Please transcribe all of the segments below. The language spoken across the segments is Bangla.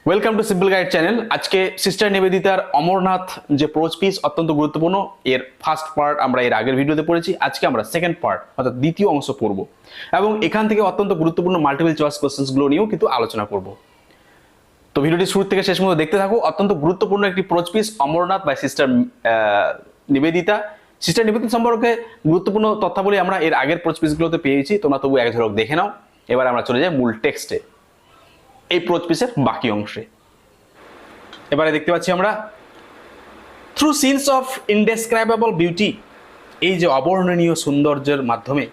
Welcome to simple guide channel. আজকে সিস্টার নিবেদিতার অমরনাথ যে প্রোজ পিস অত্যন্ত গুরুত্বপূর্ণ, এর ফার্স্ট পার্ট আমরা এর আগের ভিডিওতে পড়েছি। আজকে আমরা সেকেন্ড পার্ট অর্থাৎ দ্বিতীয় অংশ পড়ব এবং এখান থেকে অত্যন্ত গুরুত্বপূর্ণ মাল্টিপল চয়েস কোশ্চেন্সগুলো নিয়েও কিন্তু আলোচনা করব। তো ভিডিওটি শুরু থেকে শেষ পর্যন্ত দেখতে থাকো। অত্যন্ত গুরুত্বপূর্ণ একটি prose piece Amarnath by sister Nivedita. Sister Nivedita সম্পর্কে গুরুত্বপূর্ণ তথ্যাবলী আমরা এর আগের প্রোজ পিসগুলোতে পেয়েছি, তোমরা তবু এক ঝলক দেখে নাও। এবার আমরা চলে যাই মূল টেক্সটে, এই প্রোজ পিসের বাকি অংশে। এবারে দেখতে পাচ্ছি আমরা through scenes of indescribable beauty, এই যে অবর্ণনীয় সৌন্দর্যের মাধ্যমে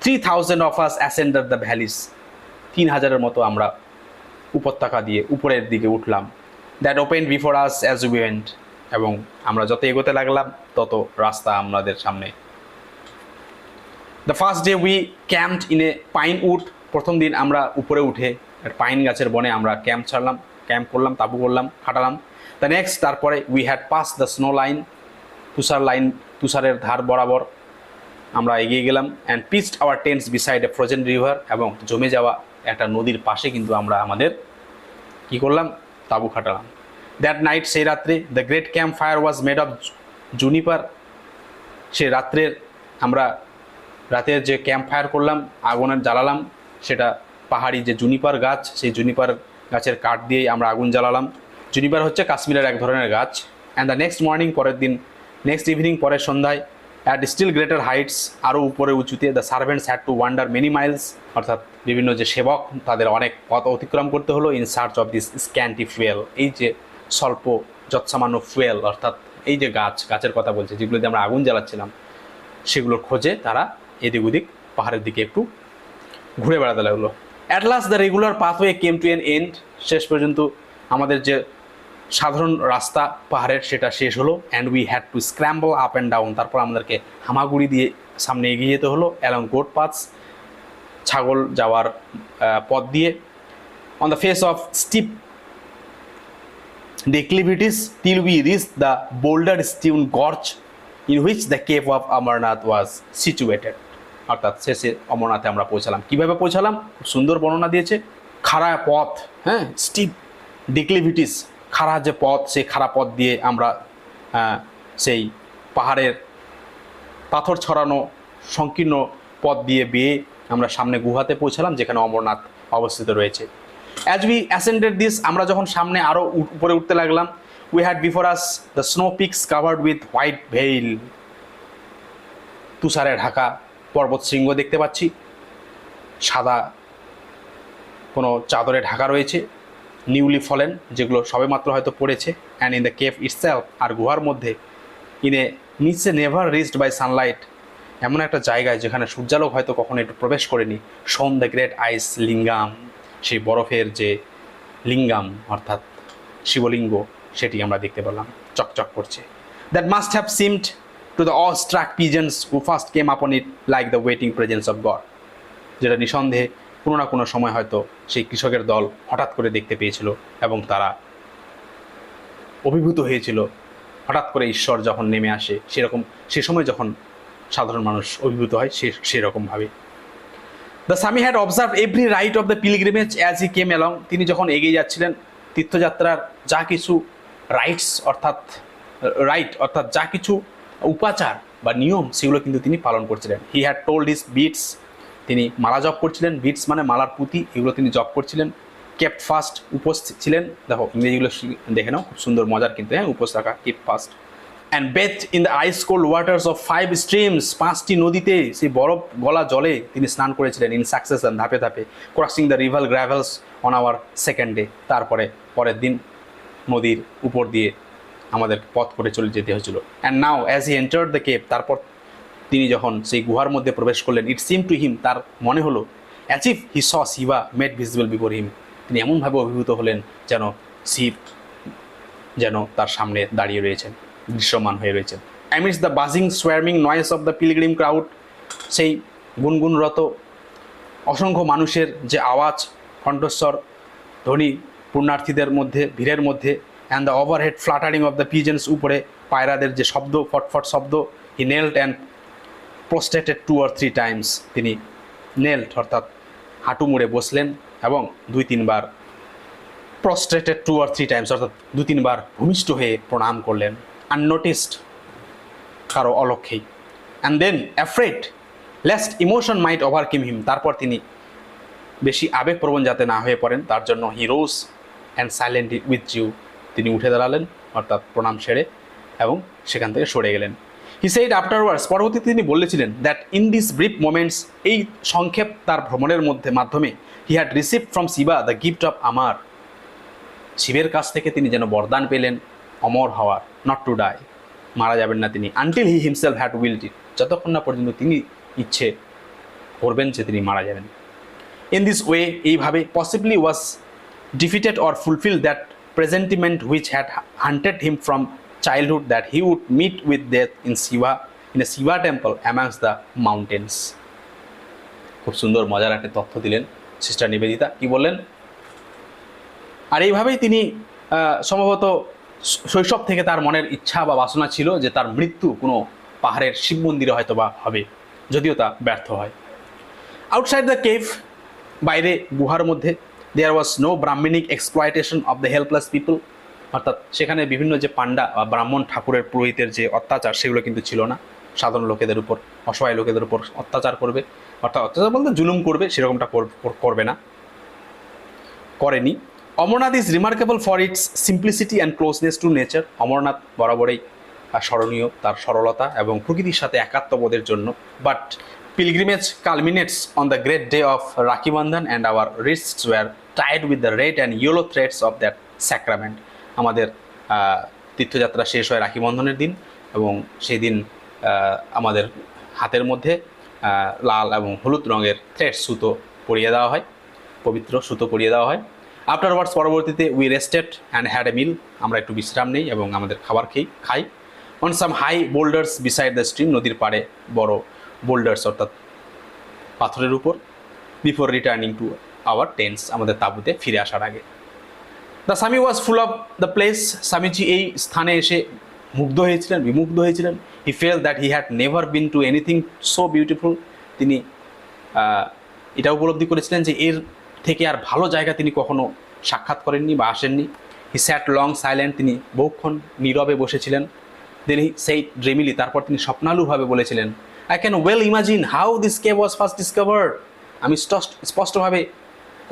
3000 of us ascended the valleys, 3000-এর মতো আমরা উপত্যকা দিয়ে উপরের দিকে উঠলাম। That open before us as we went, এবং আমরা যত এগোতে লাগলাম তত রাস্তা আমাদের সামনে। The first day we camped in a pine wood, প্রথম দিন আমরা উপরে উঠে পাইন গাছের বনে আমরা ক্যাম্প করলাম, তাঁবু করলাম, খাটালাম। দ্য নেক্সট, তারপরে we had pass the snow line, তুষারের ধার বরাবর আমরা এগিয়ে গেলাম। And pitched our tents beside a frozen river, এবং জমে যাওয়া একটা নদীর পাশে কিন্তু আমরা আমাদের কী করলাম, তাঁবু খাটালাম। দ্যাট নাইট, সেই রাত্রে, the great camp fire was made of juniper, সে আমরা রাতের যে ক্যাম্প ফায়ার করলাম, আগুনের জ্বালালাম, সেটা পাহাড়ি যে জুনিপার গাছ, সেই জুনিপার গাছের কাঠ দিয়েই আমরা আগুন জ্বালালাম। জুনিপার হচ্ছে কাশ্মীরের এক ধরনের গাছ। অ্যান্ড দ্য নেক্সট মর্নিং, পরের দিন, নেক্সট ইভিনিং, পরের সন্ধ্যায়, অ্যাট স্টিল গ্রেটার হাইটস, আরও উপরে উঁচুতে, the servants had to wonder many Miles, অর্থাৎ বিভিন্ন যে সেবক তাদের অনেক পথ অতিক্রম করতে হলো। In search of this scanty fuel, এই যে স্বল্প যৎসামান্য ফুয়েল, অর্থাৎ এই যে গাছের কথা বলছে, যেগুলোতে আমরা আগুন জ্বালাচ্ছিলাম, সেগুলোর খোঁজে তারা এদিক ওদিক পাহাড়ের দিকে একটু ঘুরে বেড়াতে লাগলো। At last the regular pathway came to an end, শেষ পর্যন্ত আমাদের যে সাধারণ রাস্তা পাহাড়ের সেটা শেষ হলো। And we had to scramble up and down, তারপর আমাদেরকে হামাগুড়ি দিয়ে সামনে এগিয়ে যেতে হলো। অ্যালং গোট পাথস, ছাগল যাওয়ার পথ দিয়ে। On the face of steep declivities till we reached the boulder-strewn gorge in which the cave of Amarnath was situated, অর্থাৎ শেষে অমরনাথে আমরা পৌঁছালাম। কীভাবে পৌঁছালাম, খুব সুন্দর বর্ণনা দিয়েছে। খাড়া পথ, হ্যাঁ, স্টিপ ডিক্লিভিটিস, খাড়া যে পথ, সেই খাড়া পথ দিয়ে আমরা সেই পাহাড়ের পাথর ছড়ানো সংকীর্ণ পথ দিয়ে বেয়ে আমরা সামনে গুহাতে পৌঁছালাম, যেখানে অমরনাথ অবস্থিত রয়েছে। অ্যাজ উই অ্যাসেন্ডেড দিস, আমরা যখন সামনে আরও উপরে উঠতে লাগলাম, we had before us the snow peaks covered with white veil, তুষারে ঢাকা পর্বত শৃঙ্গ দেখতে পাচ্ছি, সাদা কোনো চাদরে ঢাকা রয়েছে, নিউলি ফলেন, যেগুলো সবেমাত্র হয়তো পড়েছে। And in the cave itself, আর গুহার মধ্যে, নিচে নেভার রিচড বাই সানলাইট, এমন একটা জায়গায় যেখানে সূর্যালোক হয়তো কখনো একটু প্রবেশ করেনি। শোন দ্য গ্রেট আইস লিঙ্গাম, সেই বরফের যে লিঙ্গাম অর্থাৎ শিবলিঙ্গ, সেটি আমরা দেখতে পেলাম, চকচক করছে। That must have seemed to the all struck pigeons who first came upon it like the waiting presence of God, যেটা নিঃসন্দেহে কোনো না কোনো সময় হয়তো সেই কৃষকের দল হঠাৎ করে দেখতে পেয়েছিল এবং তারা অভিভূত হয়েছিল। হঠাৎ করে ঈশ্বর যখন নেমে আসে, সে সময় যখন সাধারণ মানুষ অভিভূত হয়, সেরকমভাবে। দ্য স্বামী had observe every right of the pilgrimage as he came along, তিনি যখন এগিয়ে যাচ্ছিলেন তীর্থযাত্রার যা কিছু অর্থাৎ যা কিছু উপাচার বা নিয়ম, সেগুলো কিন্তু তিনি পালন করছিলেন। He had told his beads, তিনি মালা জপ করছিলেন, বিটস মানে মালার পুঁতি, এগুলো তিনি জপ করছিলেন। কেপ্ট ফাস্ট, উপোস ছিলেন, দেখো ইংরেজিগুলো দেখে নাও, খুব সুন্দর মজার কিন্তু, হ্যাঁ, উপোস রাখা, kept fast. And bathe in the ice cold waters of 5 streams, 5টি নদীতে সেই বরফ গলা জলে তিনি স্নান করেছিলেন, ইন সাকসেশন, ধাপে ধাপে। Crossing the river gravels on our second day, তারপরে পরের দিন নদীর উপর দিয়ে আমাদের পথ করে চলে যেতে হয়েছিল। And now as he entered the cave, তারপর তিনি যখন সেই গুহার মধ্যে প্রবেশ করলেন, ইট সিম টু হিম, তার মনে হলো, as if he saw Shiva made visible before him, তিনি এমনভাবে অভিভূত হলেন যেন শিব যেন তার সামনে দাঁড়িয়ে রয়েছেন, দৃশ্যমান হয়ে রয়েছেন। Amidst the buzzing swarming noise of the pilgrim crowd, সেই গুনগুনরত অসংখ্য মানুষের যে আওয়াজ, কণ্ঠস্বর, ধ্বনি পুণ্যার্থীদের মধ্যে, ভিড়ের মধ্যে। And the overhead fluttering of the pigeons, উপরে পায়রাদের যে শব্দ, ফটফট শব্দ। He knelt and prostrated 2 or 3 times, তিনি নেল্ট অর্থাৎ হাঁটু মুড়ে বসলেন এবং 2-3 বার প্রস্ট্রেটেড 2 or 3 টাইমস, অর্থাৎ 2-3 বার ভূমিষ্ঠ হয়ে প্রণাম করলেন, আননোটিসড, কারো অলক্ষেই। And then afraid lest emotion might overcome him, তারপর তিনি বেশি আবেগপ্রবণ যাতে না হয়ে পড়েন তার জন্য হি রোজ অ্যান্ড সাইলেন্টলি উইথড্রিউ, তিনি উঠে দাঁড়ালেন অর্থাৎ প্রণাম সেরে এবং সেখান থেকে সরে গেলেন। হি সেইড আফটারওয়ার্ডস, পরবর্তীতে তিনি বলেছিলেন that in this brief moments, এই সংক্ষেপ তার ভ্রমণের মাধ্যমে he had received from Shiva the gift of Amar, শিবের কাছ থেকে তিনি যেন বরদান পেলেন অমর হওয়ার, নট টু ডাই, মারা যাবেন না তিনি, আনটিল হি হিমসেলফ হ্যাড উইলড ইট, যতক্ষণ না পর্যন্ত তিনি ইচ্ছে করবেন যে তিনি মারা যাবেন। ইন দিস ওয়ে, এইভাবে possibly was defeated or fulfil that presentiment which had haunted him from childhood that he would meet with death in a Shiva temple amongst the mountains. খুব সুন্দর মজার একটা তথ্য দিলেন সিস্টার নিবেদিতা। কি বললেন? আর এইভাবেই তিনি সম্ভবত শৈশব থেকে তার মনের ইচ্ছা বা বাসনা ছিল যে তার মৃত্যু কোনো পাহাড়ের শিব মন্দিরে হয়তো বা হবে, যদিও তা ব্যর্থ হয়। আউটসাইড দ্য কেভ, বাইরে গুহার মধ্যে, there was no Brahmanic exploitation of the helpless people, অর্থাৎ সেখানে বিভিন্ন যে পাণ্ডা বা ব্রাহ্মণ ঠাকুরের পুরোহিতের যে অত্যাচার সেগুলো কিন্তু ছিল না। সাধারণ লোকেদের উপর, অসহায় লোকেদের উপর অত্যাচার করবে, অর্থাৎ অত্যাচার বলতে জুলুম করবে, সেরকমটা করবে না, করেনি। Amarnath is remarkable for its simplicity and closeness two nature, Amarnath বরাবরই স্মরণীয় তার সরলতা এবং প্রকৃতির সাথে একাত্মবোধের জন্য। But pilgrimage culminates on the great day of Rakhi Bandhan and our wrists were tied with the red and yellow threads of that sacrament. আমাদের তীর্থযাত্রা শেষ হয় রাখি বন্ধনের দিন এবং সেই দিন আমাদের হাতের মধ্যে লাল এবং হলুদ রঙের থ্রেড সুতো পরিয়ে দেওয়া হয়, পবিত্র সুতো পরিয়ে দেওয়া হয়। আফটারওয়ার্ডস, পরবর্তীতে we rested and had a meal, আমরা একটু বিশ্রাম নেই এবং আমাদের খাবার খাই। On some high boulders beside the stream, নদীর পাড়ে বড় বোল্ডার্স অর্থাৎ পাথরের উপর, before returning to our tents, আমাদের তাঁবুতে ফিরে আসার আগে। The Swami was full of the place, Swamiji এই স্থানে এসে মুগ্ধ হয়েছিলেন, বিমুগ্ধ হয়েছিলেন। He fell that he had never been to anything so beautiful, তিনি এটা উপলব্ধি করেছিলেন যে এর থেকে আর ভালো জায়গা তিনি কখনো সাক্ষাৎ করেননি বা আসেননি। হি স্যাট লং সাইলেন্ট, তিনি বহুক্ষণ নীরবে বসেছিলেন। দেন হি সেইড ড্রিমিলি, তারপর তিনি স্বপ্নালুভাবে বলেছিলেন, I can well imagine how this cave was first discovered. আমি স্পষ্টভাবে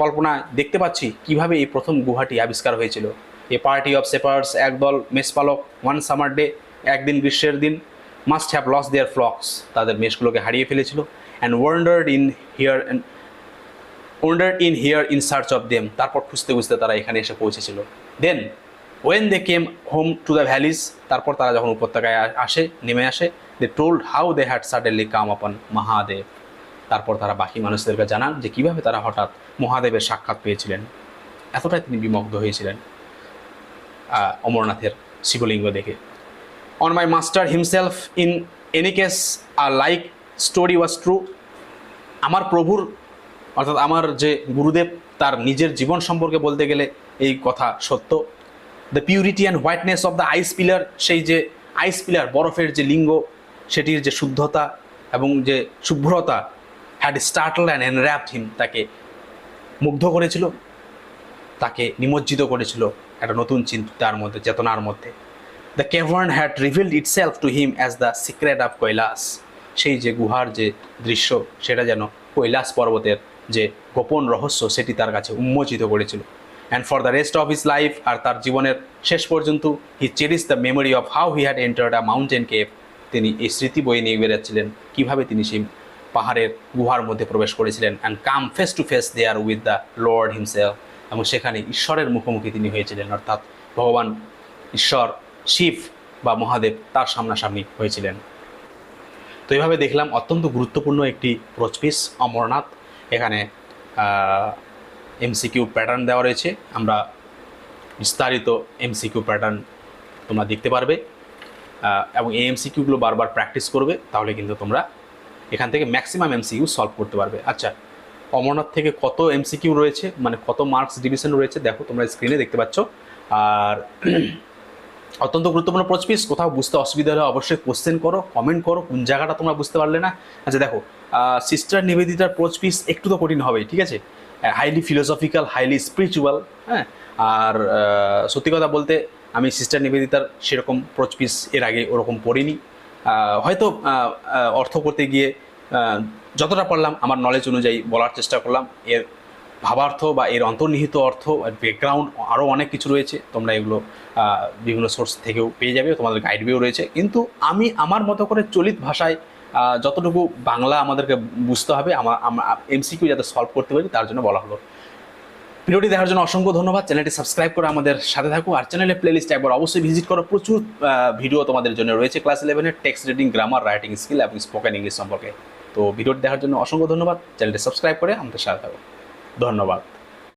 কল্পনা দেখতে পাচ্ছি কিভাবে এই প্রথম গুহাটি আবিষ্কার হয়েছিল। এ পার্টি অফ শেপার্ডস, একদল মেষপালক, ওয়ান সামার ডে, একদিন গ্রীষ্মের দিন, must have lost their flocks, তাদের মেষগুলোকে হারিয়ে ফেলেছিল। And wandered in here in search of them, তারপর খুঁজতে খুঁজতে তারা এখানে এসে পৌঁছেছিল। Then when they came home to the valleys, তারপর তারা যখন উপত্যকায় নেমে আসে, they told how they had suddenly come upon Mahadev, তারপর তারা বাকি মানুষদেরকে জানান যে কীভাবে তারা হঠাৎ মহাদেবের সাক্ষাৎ পেয়েছিলেন। এতটাই তিনি বিমগ্ধ হয়েছিলেন অমরনাথের শিবলিঙ্গ দেখে। On my master himself in any case a like story was true, আমার প্রভুর অর্থাৎ আমার যে গুরুদেব তার নিজের জীবন সম্পর্কে বলতে গেলে এই কথা সত্য। The purity and whiteness of the ice pillar, সেই যে আইস পিলার বরফের যে লিঙ্গ সেটির যে শুদ্ধতা এবং যে শুভ্রতা, হ্যাড স্টার্টল অ্যান্ড এনর্যাপড হিম, তাকে মুগ্ধ করেছিল, তাকে নিমজ্জিত করেছিল একটা নতুন চিন্তার মধ্যে, চেতনার মধ্যে। The cavern had revealed itself to him as the secret of Kailash, সেই যে গুহার যে দৃশ্য সেটা যেন কৈলাস পর্বতের যে গোপন রহস্য সেটি তার কাছে উন্মোচিত করেছিল। And for the rest of his life, আর তার জীবনের শেষ পর্যন্ত, he cherish the memory of how he had entered a mountain cave, তিনি এই স্মৃতি বয়ে নিয়ে বেড়াচ্ছিলেন কীভাবে তিনি সেই পাহাড়ের গুহার মধ্যে প্রবেশ করেছিলেন। And come face to face there with the Lord himself, এবং সেখানে ঈশ্বরের মুখোমুখি তিনি হয়েছিলেন, অর্থাৎ ভগবান ঈশ্বর শিব বা মহাদেব তার সামনাসামনি হয়েছিলেন। তো এইভাবে দেখলাম অত্যন্ত গুরুত্বপূর্ণ একটি প্রোচপিস অমরনাথ। এখানে এমসিকিউ প্যাটার্ন দেওয়া রয়েছে, আমরা বিস্তারিত এমসিকিউ প্যাটার্ন তোমরা দেখতে পারবে এবং এই এমসিকিউগুলো বারবার প্র্যাকটিস করবে, তাহলে কিন্তু তোমরা এখান থেকে ম্যাক্সিমাম এমসিকিউ সলভ করতে পারবে। আচ্ছা, অমরনাথ থেকে কত এমসিকিউ রয়েছে, মানে কত মার্কস ডিভিশন রয়েছে দেখো, তোমরা স্ক্রিনে দেখতে পাচ্ছ। আর অত্যন্ত গুরুত্বপূর্ণ প্রোচপিস, কোথাও বুঝতে অসুবিধা হলে অবশ্যই কোশ্চেন করো, কমেন্ট করো কোন জায়গাটা তোমরা বুঝতে পারলে না। আচ্ছা দেখো, সিস্টার নিবেদিতার প্রোচপিস একটু তো কঠিন হবেই, ঠিক আছে, হাইলি ফিলোসফিক্যাল, হাইলি স্পিরিচুয়াল, হ্যাঁ, আর সত্যি কথা বলতে আমি সিস্টার নিবেদিতার সেরকম প্রোচ পিস এর আগে ওরকম পড়িনি। হয়তো অর্থ করতে গিয়ে যতটা পারলাম আমার নলেজ অনুযায়ী বলার চেষ্টা করলাম। এর ভাবার্থ বা এর অন্তর্নিহিত অর্থ, ব্যাকগ্রাউন্ড আরও অনেক কিছু রয়েছে, তোমরা এগুলো বিভিন্ন সোর্স থেকেও পেয়ে যাবে, তোমাদের গাইড বইও রয়েছে। কিন্তু আমি আমার মতো করে চলিত ভাষায় যতটুকু বাংলা আমাদেরকে বুঝতে হবে, আমার এমসিকিউ যাতে সলভ করতে পারি তার জন্য বলা হলো। ভিডিওটি দেখার জন্য অসংখ্য ধন্যবাদ। চ্যানেলটি সাবস্ক্রাইব করে আমাদের সাথে থাকো, আর চ্যানেলের প্লেলিস্টে একবার অবশ্যই ভিজিট করো। প্রচুর ভিডিও তোমাদের জন্য রয়েছে ক্লাস 11-এর text reading, grammar, writing skill এবং স্পোকেন ইংলিশ সম্পর্কে। তো ভিডিওটি দেখার জন্য অসংখ্য ধন্যবাদ। চ্যানেলটি সাবস্ক্রাইব করে আমাদের সাথে থাকো। ধন্যবাদ।